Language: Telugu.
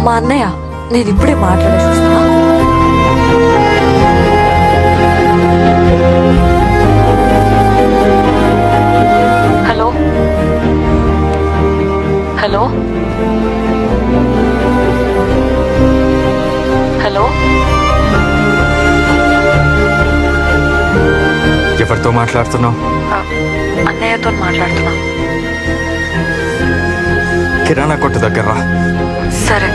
మా అన్నయ్య, నేను ఇప్పుడే మాట్లాడేసి వస్తున్నా. హలో హలో హలో, ఎవరితో మాట్లాడుతున్నావు? అన్నయ్యతో మాట్లాడుతున్నా. కిరాణా కొట్టు దగ్గర రా. సరే.